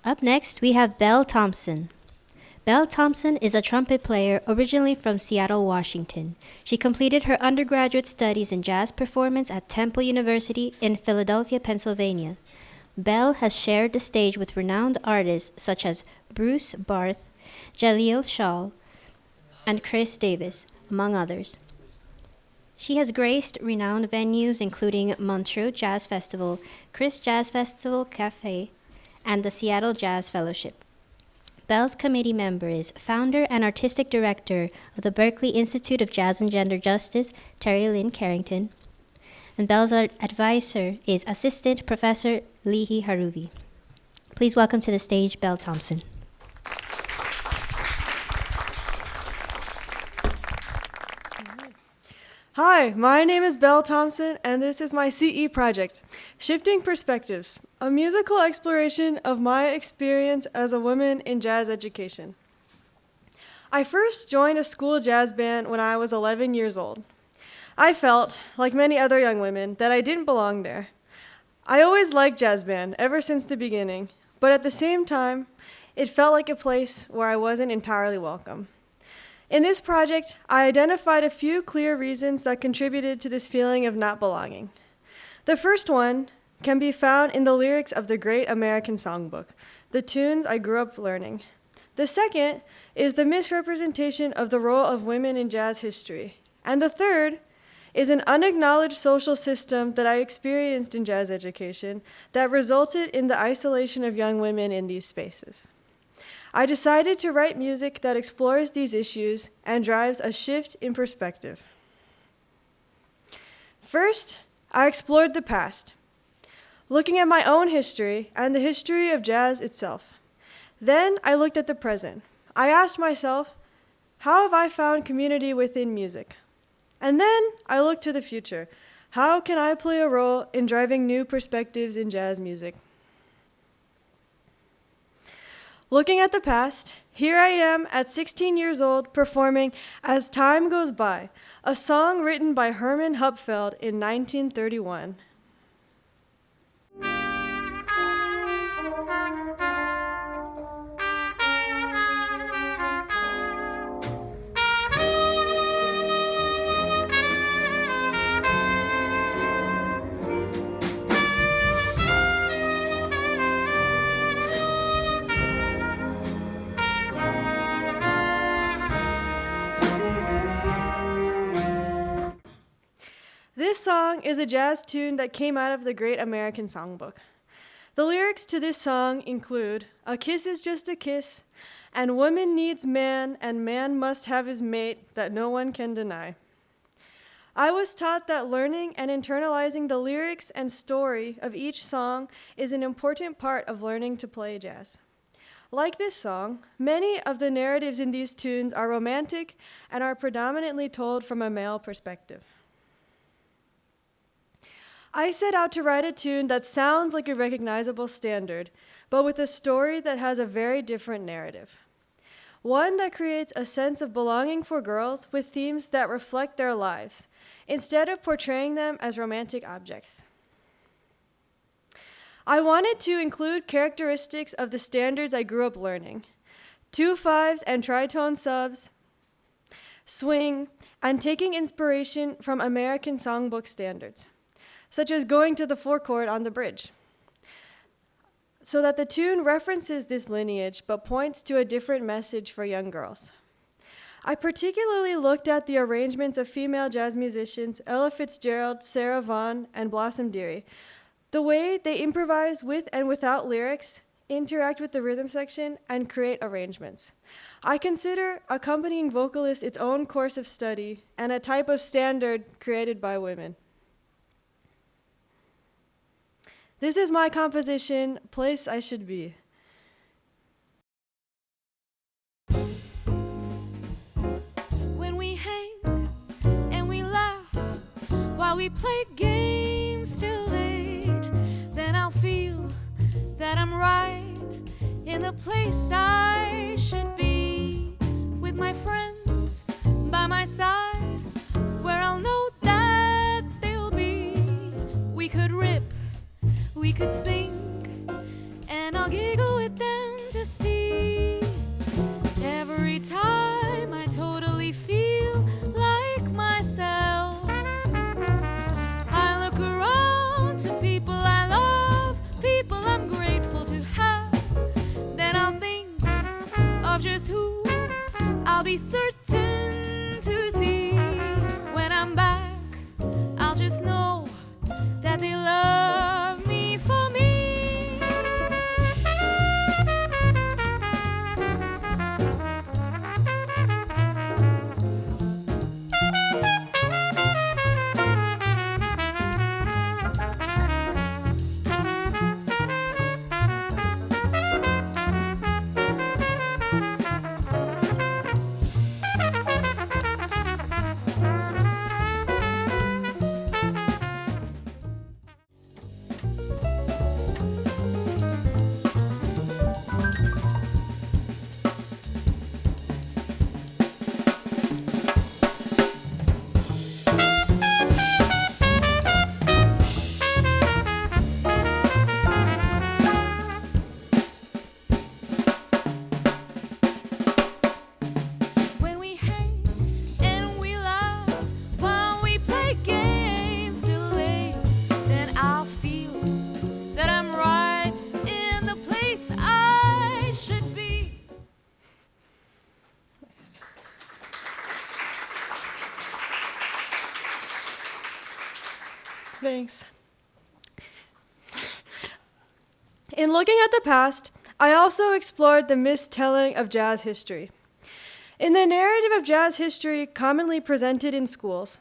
Up next, we have Belle Thompson. Belle Thompson is a trumpet player originally from Seattle, Washington. She completed her undergraduate studies in jazz performance at Temple University in Philadelphia, Pennsylvania. Belle has shared the stage with renowned artists such as Bruce Barth, Jaleel Shaw, and Chris Davis, among others. She has graced renowned venues including Montreux Jazz Festival, Chris Jazz Festival Cafe, and the Seattle Jazz Fellowship. Belle's committee member is founder and artistic director of the Berklee Institute of Jazz and Gender Justice, Terry Lynn Carrington, and Belle's advisor is Assistant Professor Lihi Haruvi. Please welcome to the stage Belle Thompson. Hi, my name is Belle Thompson, and this is my CE project, Shifting Perspectives, a musical exploration of my experience as a woman in jazz education. I first joined a school jazz band when I was 11 years old. I felt, like many other young women, that I didn't belong there. I always liked jazz band, ever since the beginning, but at the same time, it felt like a place where I wasn't entirely welcome. In this project, I identified a few clear reasons that contributed to this feeling of not belonging. The first one can be found in the lyrics of the Great American Songbook, the tunes I grew up learning. The second is the misrepresentation of the role of women in jazz history. And the third is an unacknowledged social system that I experienced in jazz education that resulted in the isolation of young women in these spaces. I decided to write music that explores these issues and drives a shift in perspective. First, I explored the past, looking at my own history and the history of jazz itself. Then I looked at the present. I asked myself, how have I found community within music? And then I looked to the future. How can I play a role in driving new perspectives in jazz music? Looking at the past, here I am at 16 years old performing As Time Goes By, a song written by Herman Hupfeld in 1931. This song is a jazz tune that came out of the Great American Songbook. The lyrics to this song include, "A kiss is just a kiss, and woman needs man, and man must have his mate that no one can deny." I was taught that learning and internalizing the lyrics and story of each song is an important part of learning to play jazz. Like this song, many of the narratives in these tunes are romantic and are predominantly told from a male perspective. I set out to write a tune that sounds like a recognizable standard, but with a story that has a very different narrative. One that creates a sense of belonging for girls with themes that reflect their lives, instead of portraying them as romantic objects. I wanted to include characteristics of the standards I grew up learning: 2/5s and tritone subs, swing, and taking inspiration from American songbook standards, such as going to the forecourt on the bridge, so that the tune references this lineage but points to a different message for young girls. I particularly looked at the arrangements of female jazz musicians Ella Fitzgerald, Sarah Vaughan, and Blossom Dearie, the way they improvise with and without lyrics, interact with the rhythm section, and create arrangements. I consider accompanying vocalists its own course of study and a type of standard created by women. This is my composition, Place I Should Be. When we hang and we laugh while we play games till late, then I'll feel that I'm right in the place I should be, with my friends by my side, where I'll know that they'll be. We could rip, we could sing, and I'll giggle with them. to see. Every time I totally feel like myself, I look around to people I love, people I'm grateful to have. Then I'll think of just who I'll be certain to see. When I'm back, I'll just know that they love me for me. When we hang and we laugh while we play games till late, then I'll feel that I'm right in the place I should be. Thanks. In looking at the past, I also explored the mistelling of jazz history. In the narrative of jazz history commonly presented in schools,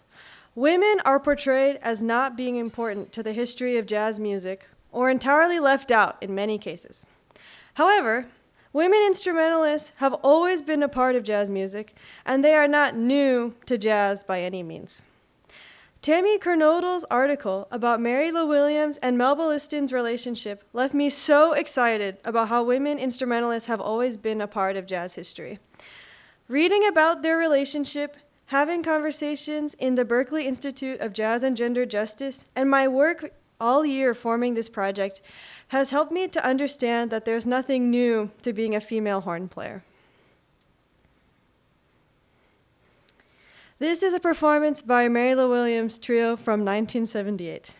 women are portrayed as not being important to the history of jazz music or entirely left out in many cases. However, women instrumentalists have always been a part of jazz music, and they are not new to jazz by any means. Tammy Kernodle's article about Mary Lou Williams and Melba Liston's relationship left me so excited about how women instrumentalists have always been a part of jazz history. Reading about their relationship, having conversations in the Berklee Institute of Jazz and Gender Justice, and my work all year forming this project has helped me to understand that there's nothing new to being a female horn player. This is a performance by Mary Lou Williams Trio from 1978.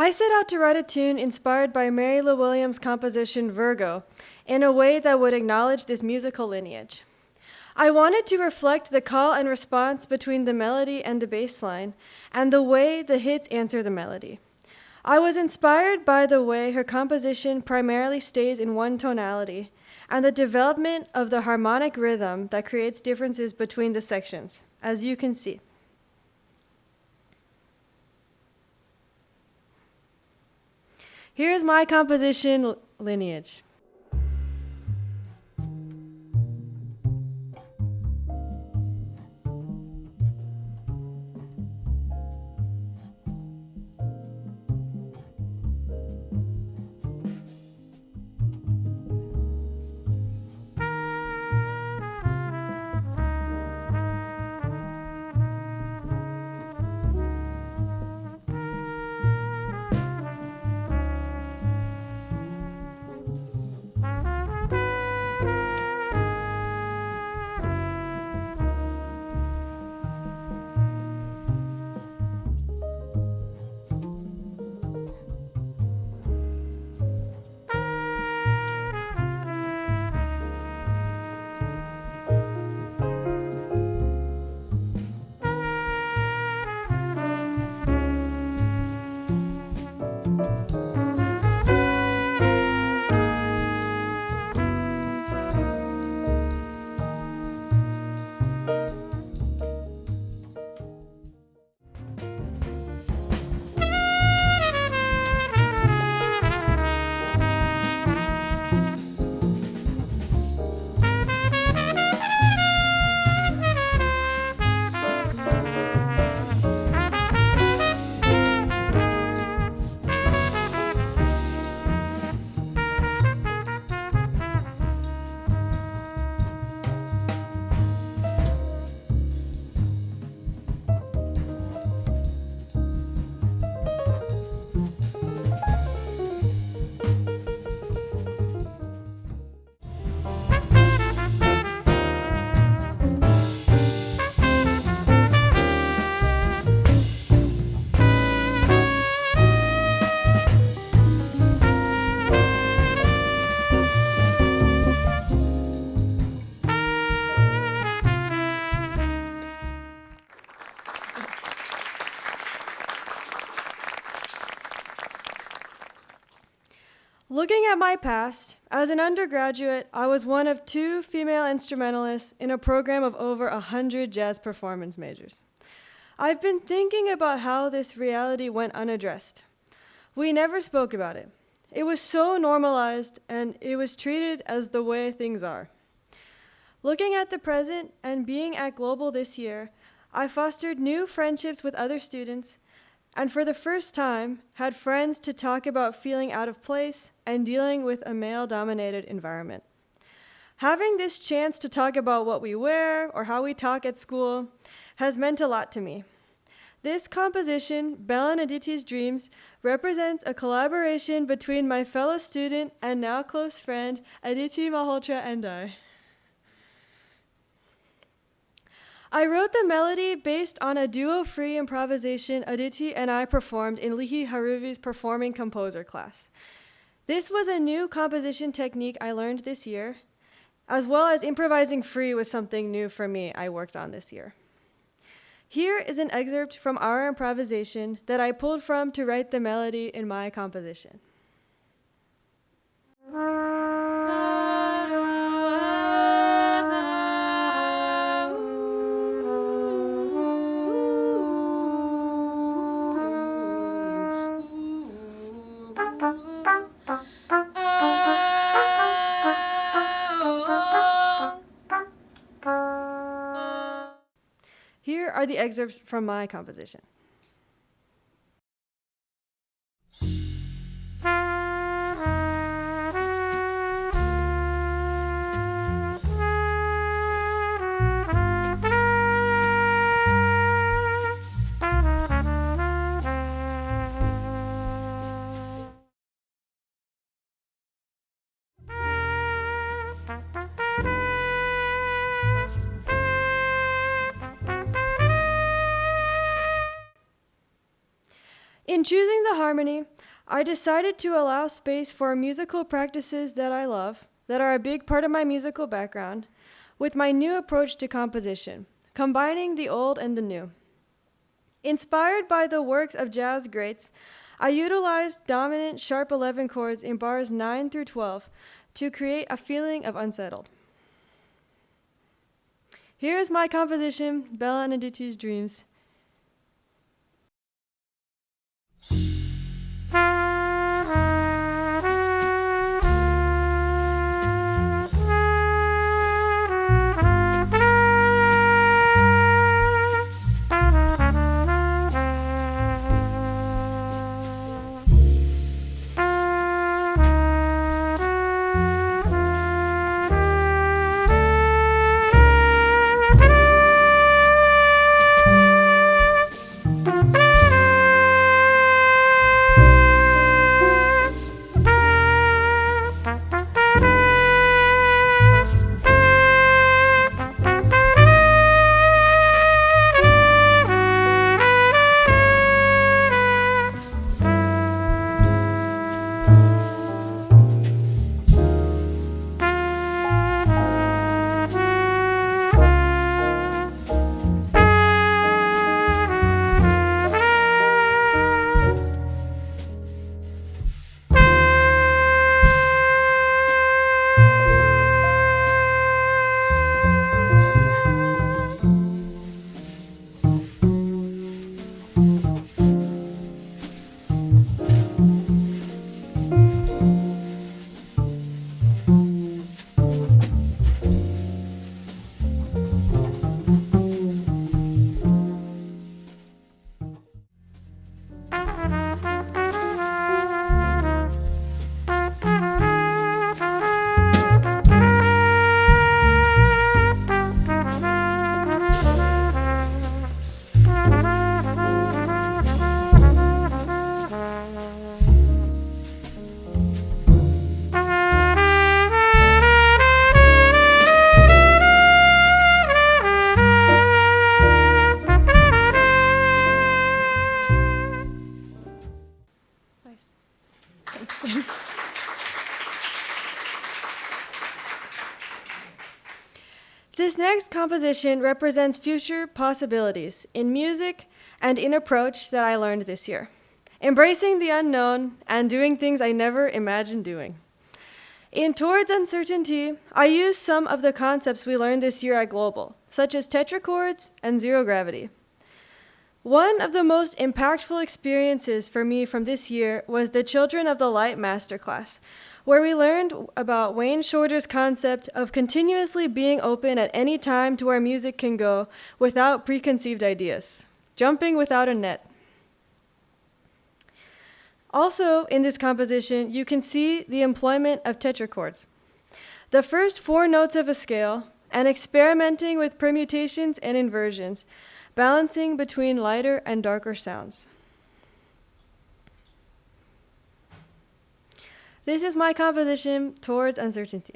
I set out to write a tune inspired by Mary Lou Williams' composition Virgo in a way that would acknowledge this musical lineage. I wanted to reflect the call and response between the melody and the bass line and the way the hits answer the melody. I was inspired by the way her composition primarily stays in one tonality and the development of the harmonic rhythm that creates differences between the sections, as you can see. Here's my composition lineage. Looking at my past, as an undergraduate, I was one of 2 female instrumentalists in a program of over 100 jazz performance majors. I've been thinking about how this reality went unaddressed. We never spoke about it. It was so normalized, and it was treated as the way things are. Looking at the present and being at Global this year, I fostered new friendships with other students, and for the first time, had friends to talk about feeling out of place and dealing with a male-dominated environment. Having this chance to talk about what we wear or how we talk at school has meant a lot to me. This composition, Belle and Aditi's Dreams, represents a collaboration between my fellow student and now close friend, Aditi Malhotra, and I. I wrote the melody based on a duo-free improvisation Aditi and I performed in Lihi Haruvi's Performing Composer class. This was a new composition technique I learned this year, as well as improvising free was something new for me I worked on this year. Here is an excerpt from our improvisation that I pulled from to write the melody in my composition. Here are the excerpts from my composition. In choosing the harmony, I decided to allow space for musical practices that I love, that are a big part of my musical background, with my new approach to composition, combining the old and the new. Inspired by the works of jazz greats, I utilized dominant sharp 11 chords in bars 9 through 12 to create a feeling of unsettled. Here is my composition, Belle and Aditi's Dreams. This next composition represents future possibilities in music and in approach that I learned this year. embracing the unknown, and doing things I never imagined doing. In Towards Uncertainty, I used some of the concepts we learned this year at Global, such as tetrachords and zero gravity. One of the most impactful experiences for me from this year was the Children of the Light Masterclass, where we learned about Wayne Shorter's concept of continuously being open at any time to where music can go without preconceived ideas, jumping without a net. Also, in this composition, you can see the employment of tetrachords. The first 4 notes of a scale, and experimenting with permutations and inversions, balancing between lighter and darker sounds. This is my composition, Towards Uncertainty.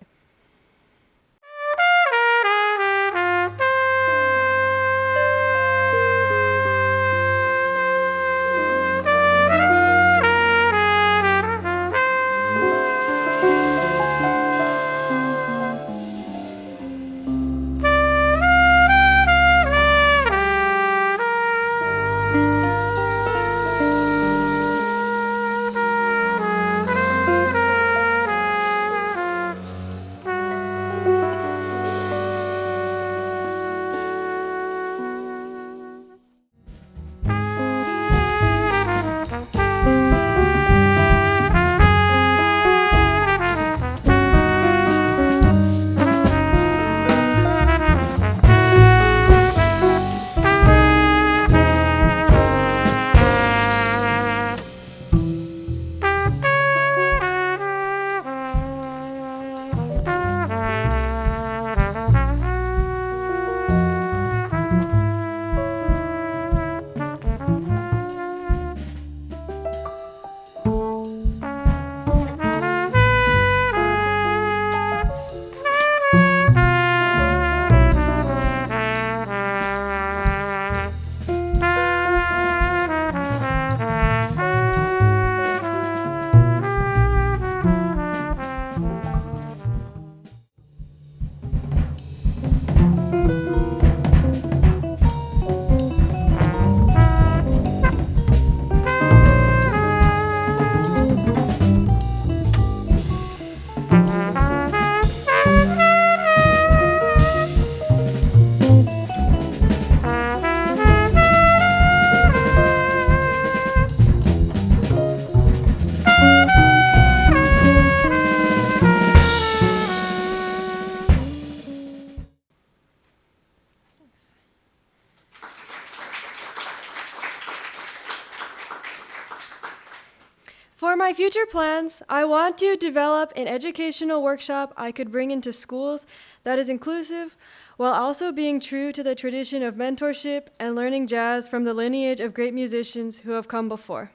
For my future plans, I want to develop an educational workshop I could bring into schools that is inclusive while also being true to the tradition of mentorship and learning jazz from the lineage of great musicians who have come before.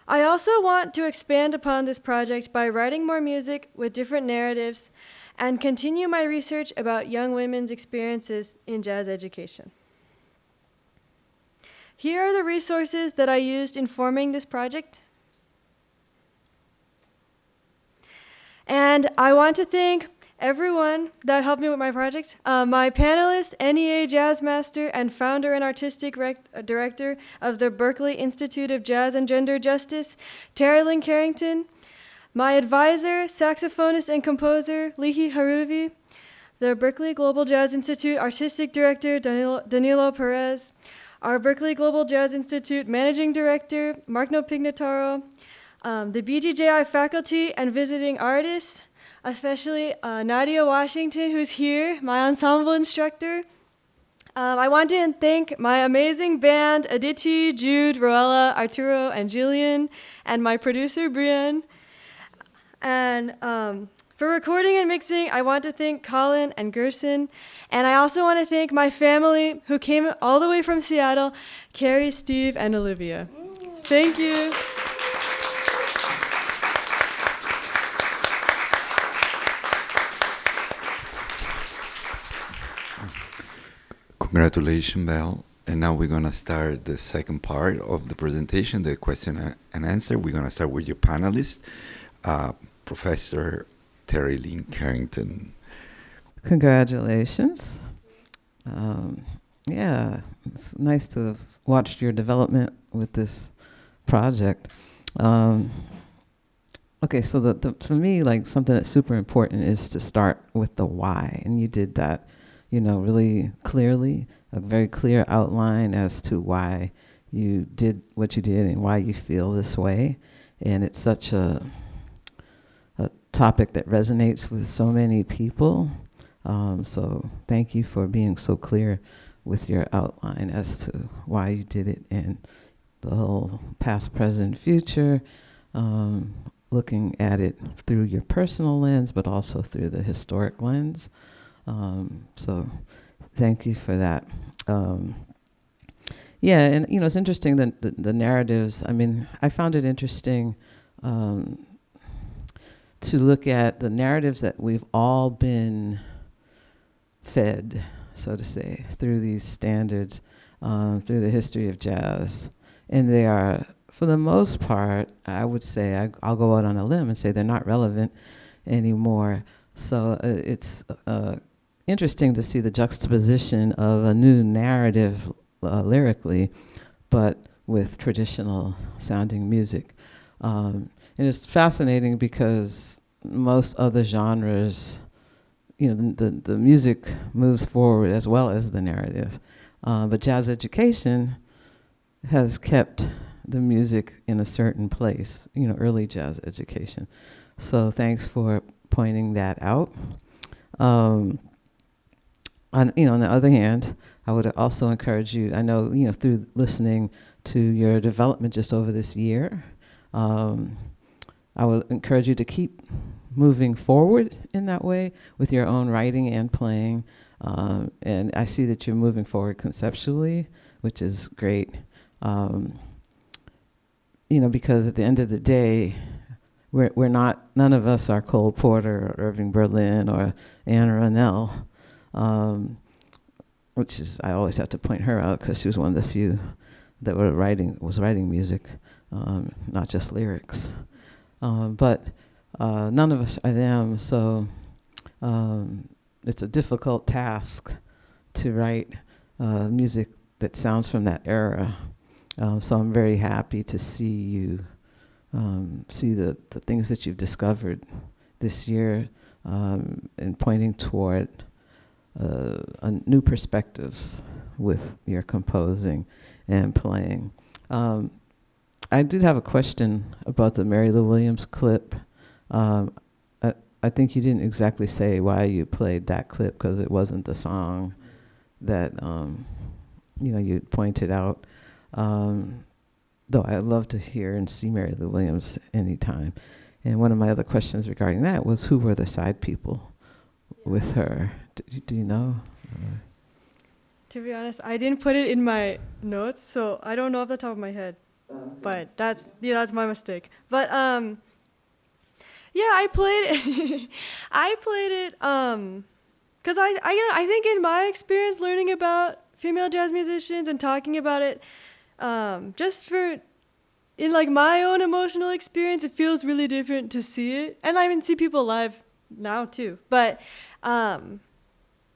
I also want to expand upon this project by writing more music with different narratives and continue my research about young women's experiences in jazz education. Here are the resources that I used in forming this project. And I want to thank everyone that helped me with my project. My panelist, NEA Jazz Master and founder and artistic director of the Berklee Institute of Jazz and Gender Justice, Tara Lynn Carrington. My advisor, saxophonist and composer, Lihi Haruvi. The Berklee Global Jazz Institute artistic director, Danilo Perez. Our Berklee Global Jazz Institute managing director, Marco Pignataro. The BGJI faculty and visiting artists, especially Nadia Washington, who's here, my ensemble instructor. I want to thank my amazing band, Aditi, Jude, Roella, Arturo, and Jillian, and my producer, Brian. And for recording and mixing, I want to thank Colin and Gerson. And I also want to thank my family, who came all the way from Seattle, Carrie, Steve, and Olivia. Thank you. Congratulations, Belle. And now we're going to start the second part of the presentation, the question and answer. We're going to start with your panelist, Professor Terry Lynn Carrington. Congratulations. Yeah, it's nice to have watched your development with this project. Okay, so for me, like something that's super important is to start with the why, and you did that, really clearly, a very clear outline as to why you did what you did and why you feel this way, and it's such a topic that resonates with so many people. So thank you for being so clear with your outline as to why you did it and the whole past, present, future, looking at it through your personal lens, but also through the historic lens. So thank you for that. Yeah, and it's interesting that the narratives, I found it interesting to look at the narratives that we've all been fed, so to say, through these standards, through the history of jazz. And they are, for the most part, I would say, I'll go out on a limb and say they're not relevant anymore. So it's interesting to see the juxtaposition of a new narrative lyrically, but with traditional sounding music. And it's fascinating because most other genres, the music moves forward as well as the narrative. But jazz education has kept the music in a certain place, early jazz education. So thanks for pointing that out. On the other hand, I would also encourage you, I know, through listening to your development just over this year, I would encourage you to keep moving forward in that way with your own writing and playing. And I see that you're moving forward conceptually, which is great. Because at the end of the day, we're not, none of us are Cole Porter or Irving Berlin or Anne Ronnell, which is, I always have to point her out because she was one of the few that was writing music, not just lyrics. But none of us are them, so it's a difficult task to write music that sounds from that era. So I'm very happy to see you see the things that you've discovered this year and pointing toward new perspectives with your composing and playing. I did have a question about the Mary Lou Williams clip. I think you didn't exactly say why you played that clip because it wasn't the song that you pointed out. Though I'd love to hear and see Mary Lou Williams anytime. And one of my other questions regarding that was who were the side people with her? Do you know? To be honest, I didn't put it in my notes, so I don't know off the top of my head. But that's my mistake. But I played it. I played it because I think in my experience learning about female jazz musicians and talking about it, in like my own emotional experience, it feels really different to see it, and see people live now too. But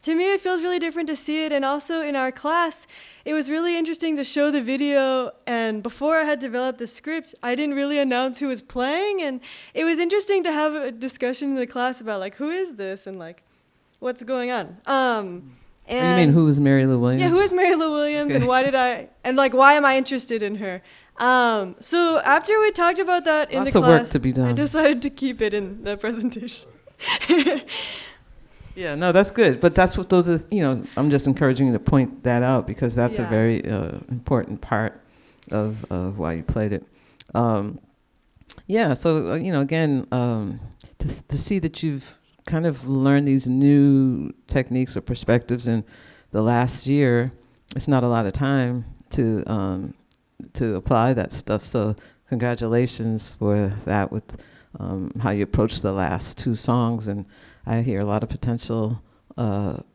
to me, it feels really different to see it. And also in our class, it was really interesting to show the video. And before I had developed the script, I didn't really announce who was playing. And it was interesting to have a discussion in the class about like, who is this and like, what's going on? And you mean who is Mary Lou Williams? Yeah, who is Mary Lou Williams, Okay. and why am I interested in her? So after we talked about that in Lots the of class, work to be done. I decided to keep it in the presentation. Yeah, no, that's good. But that's what those are, I'm just encouraging you to point that out because that's a Yeah. very important part of why you played it. So, again, to see that you've kind of learned these new techniques or perspectives in the last year, it's not a lot of time to apply that stuff. So congratulations for that with how you approached the last two songs. And I hear a lot of potential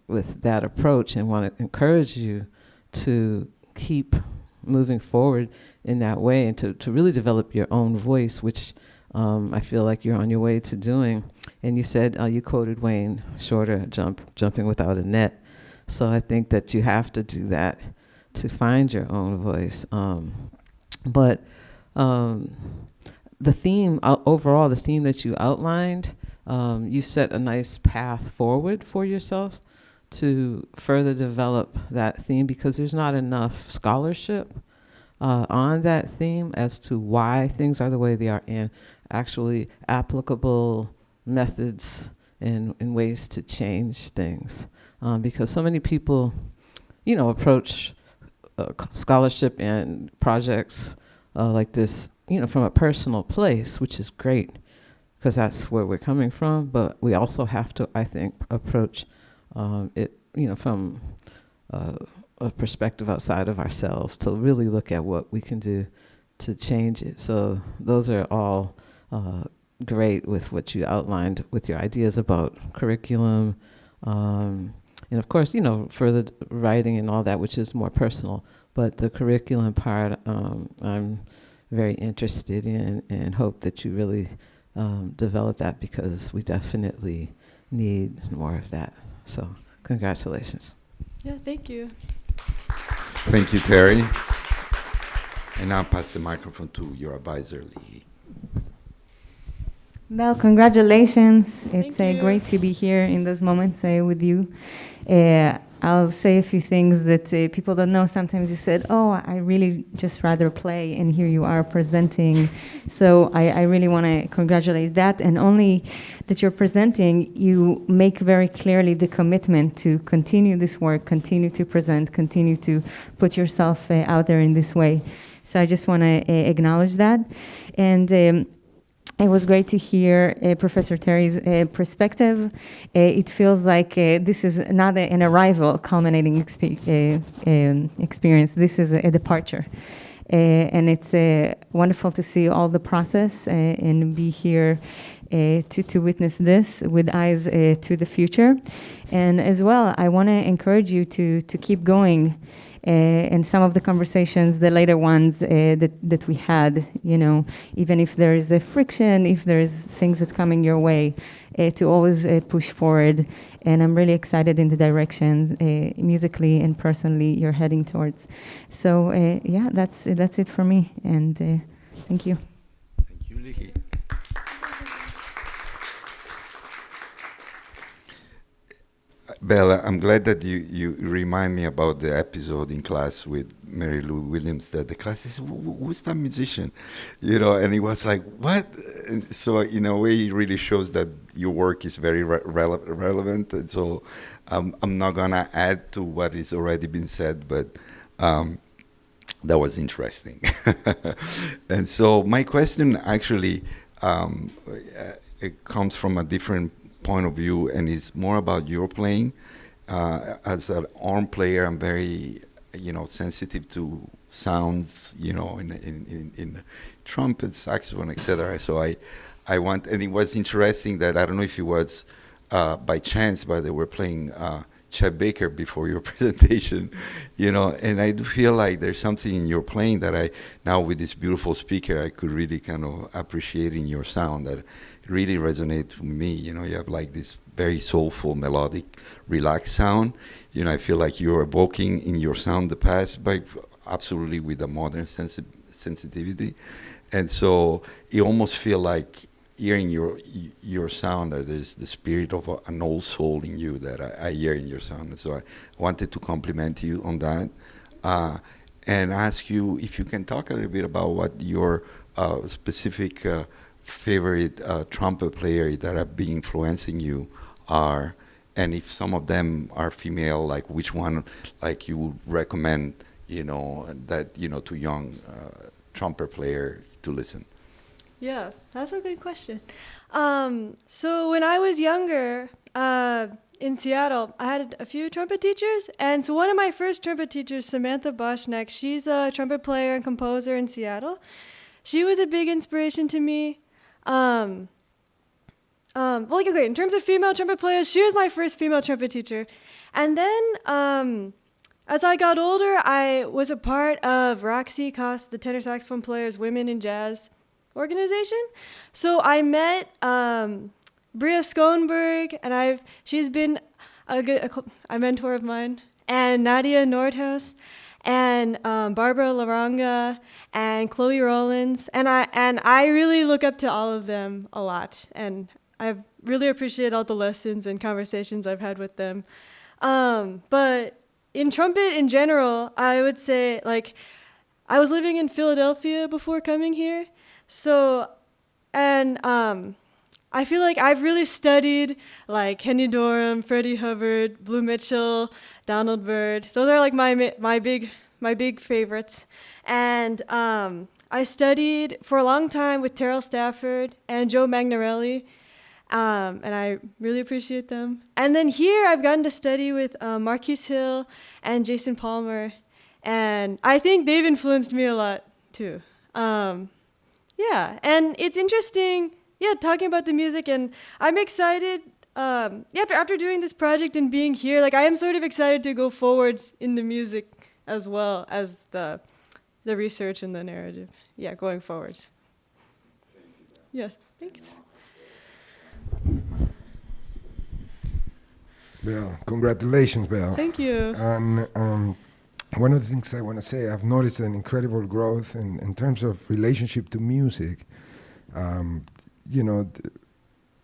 with that approach and want to encourage you to keep moving forward in that way and to really develop your own voice, which I feel like you're on your way to doing. And you said, you quoted Wayne Shorter, jumping without a net. So I think that you have to do that to find your own voice. But Um, the theme, overall, the theme that you outlined, you set a nice path forward for yourself to further develop that theme, because there's not enough scholarship on that theme as to why things are the way they are, and actually applicable methods and ways to change things. Because so many people, approach scholarship and projects like this, from a personal place, which is great, because that's where we're coming from. But we also have to, I think, approach it, from a perspective outside of ourselves, to really look at what we can do to change it. So those are all great with what you outlined with your ideas about curriculum, and of course, further writing and all that, which is more personal. But the curriculum part, I'm very interested in, and hope that you really develop that, because we definitely need more of that. So congratulations. Yeah, thank you. Thank you, Terry. And now I'll pass the microphone to your advisor, Lee. Well, congratulations. It's Thank you. great to be here in those moments with you. I'll say a few things that people don't know. Sometimes you said, oh, I really just rather play, and here you are presenting. So I really want to congratulate that. And only that you're presenting, you make very clearly the commitment to continue this work, continue to present, continue to put yourself out there in this way. So I just want to acknowledge that. And it was great to hear Professor Terry's perspective. It feels like this is not an arrival culminating experience. This is a departure. And it's wonderful to see all the process and be here to witness this with eyes to the future. And as well, I want to encourage you to keep going. And some of the conversations, the later ones that we had, even if there is a friction, if there's things that coming your way, to always push forward. And I'm really excited in the directions musically and personally you're heading towards. So yeah, that's it for me. And thank you. Thank you, Lee. Bella, I'm glad that you remind me about the episode in class with Mary Lou Williams, that the class is, who's that musician? And it was like, what? And so in a way, it really shows that your work is very relevant. And so I'm not going to add to what is already been said, but that was interesting. And so my question actually, it comes from a different point of view, and it's more about your playing. As an arm player, I'm very, sensitive to sounds, in trumpet, saxophone, etc. So I want, and it was interesting that, I don't know if it was by chance, but they were playing Chet Baker before your presentation, and I do feel like there's something in your playing that now with this beautiful speaker, I could really kind of appreciate in your sound that really resonates with me. You have like this very soulful, melodic, relaxed sound. I feel like you're evoking in your sound the past, but absolutely with a modern sensitivity. And so you almost feel like hearing your sound, that there's the spirit of an old soul in you that I hear in your sound. And so I wanted to compliment you on that, and ask you if you can talk a little bit about what your specific favorite trumpet player that have been influencing you are, and if some of them are female, like which one like you would recommend, that to young trumpet player to listen. Yeah, that's a good question. So when I was younger, in Seattle, I had a few trumpet teachers, and so one of my first trumpet teachers, Samantha Boschneck, she's a trumpet player and composer in Seattle. She was a big inspiration to me. In terms of female trumpet players, she was my first female trumpet teacher. And then, as I got older, I was a part of Roxy Koss, the tenor saxophone players, Women in Jazz organization. So I met Bria Schoenberg, and she's been a mentor of mine, and Nadia Nordhaus. and Barbara Laranga and Chloe Rollins, and I really look up to all of them a lot, and I really appreciate all the lessons and conversations I've had with them. But in trumpet in general, I would say, like, I was living in Philadelphia before coming here, so, and I feel like I've really studied like Kenny Dorham, Freddie Hubbard, Blue Mitchell, Donald Byrd. Those are like my big favorites. And I studied for a long time with Terrell Stafford and Joe Magnarelli, and I really appreciate them. And then here I've gotten to study with Marquise Hill and Jason Palmer, and I think they've influenced me a lot too. Yeah, and it's interesting. Yeah, talking about the music, and I'm excited. After doing this project and being here, like I am sort of excited to go forwards in the music as well as the research and the narrative. Yeah, going forwards. Yeah, thanks. Belle, congratulations, Belle. Thank you. One of the things I want to say, I've noticed an incredible growth in terms of relationship to music.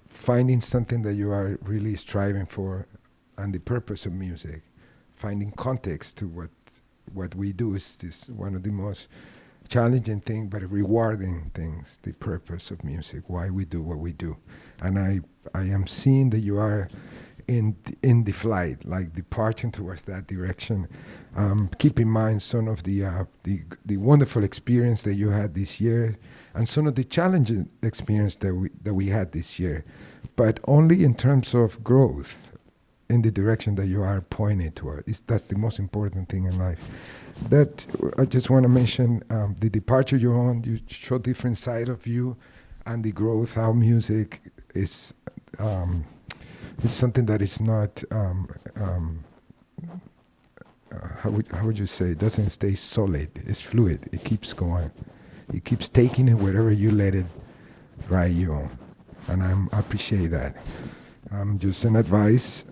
Finding something that you are really striving for and the purpose of music, finding context to what we do is one of the most challenging things, but rewarding things, the purpose of music, why we do what we do. And I am seeing that you are in the flight, like departing towards that direction. Keep in mind some of the wonderful experience that you had this year, and some of the challenging experience that we had this year, but only in terms of growth in the direction that you are pointing toward. That's the most important thing in life. That I just want to mention the departure you're on. You show different side of you, and the growth. How music is something that is not. How would you say? It doesn't stay solid. It's fluid. It keeps going. It keeps taking it wherever you let it ride you on, and I appreciate that. Just an advice.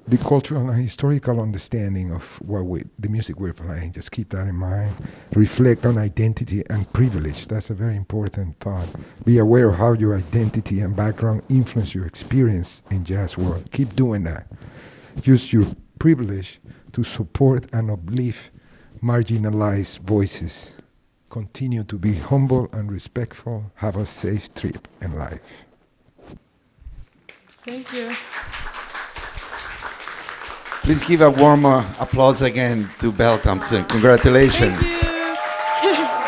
The cultural and historical understanding of the music we're playing. Just keep that in mind. Reflect on identity and privilege. That's a very important thought. Be aware of how your identity and background influence your experience in jazz world. Keep doing that. Use your privilege to support and uplift marginalized voices. Continue to be humble and respectful. Have a safe trip in life. Thank you. Please give a warm applause again to Belle Thompson. Congratulations. Thank you.